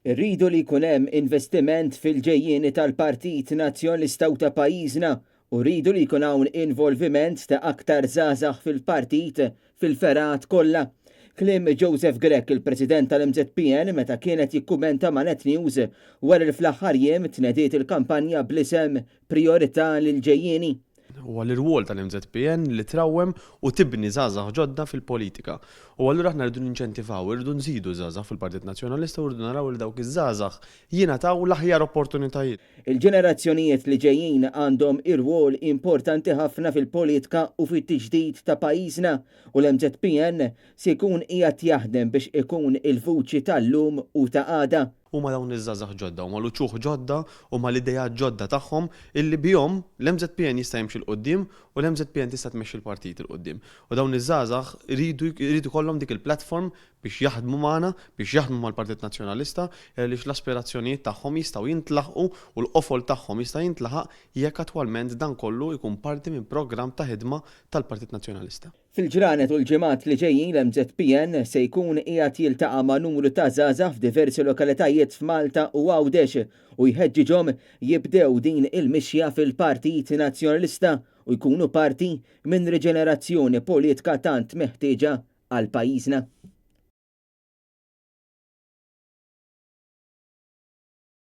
Irridu li jkun hemm investiment fil-ġejjieni tal-Partit Nazzjonalista u ta' pajjiżna u rridu li jkun hawn involviment ta' aktar żgħażagħ fil-partit fil-ferat kollha. Kliem Joseph Grech, il-President tal-MZPN, meta kienet jikkumenta ma' Net News wara li fl-aħħar jiem tnediet il-kampanja bl-isem Priorità lil-ġejjieni. Huwa l-irwol tal-MZPN li trawwem u tibni żgħażagħ ġodda fil-politika. U allura aħna rridu ninċentivaw, rridu nżidu żgħażagħ fil-Partit Nazzjonalista u rridu naraw li dawk iż-żgħażagħ jingħataw l-aħjar opportunitajiet. Il-ġenerazzjonijiet li ġejjin għandhom irwol importanti ħafna fil-politika u fit-tiġdid ta' pajjiżna u l-MZPN se jkun qiegħed jaħdem biex ikun il-vuċi tal-lum u ta' għada. Huma dawn iż-żgħażagħ ġodda, huma l-uċuħ ġodda, huma l-idejat ġodda tagħhom illi bihom l-MZPN jista' jimxi l-qudiem u l-MZPN tista' tmexxi l-partit il-qudiem. U dawn iż-żgħażagħ iridu kollhom dik il-platform biex jaħdmu magħna, biex jaħdmu mal-Partit Nazzjonalista għaliex l-aspirazzjonijiet tagħhom jistgħu jintlaħqu u l-qofol tagħhom jista' jintlaħaq jekk attwalment dan kollu jkun parti minn programm ta' ħidma tal-Partit Nazzjonalista. Fil-ġranet u l-ġimgħat li ġejjin l-MZPN se jkun qiegħed jiltaqa' ma' numru ta' żgħażagħ f'diversi lokalitajiet f'Malta u Għawdex u jħeġġiġhom jibdew din il-mixja fil-Partit Nazzjonalista u jkunu parti minn riġenerazzjoni politika tant meħtieġa għal pajjiżna.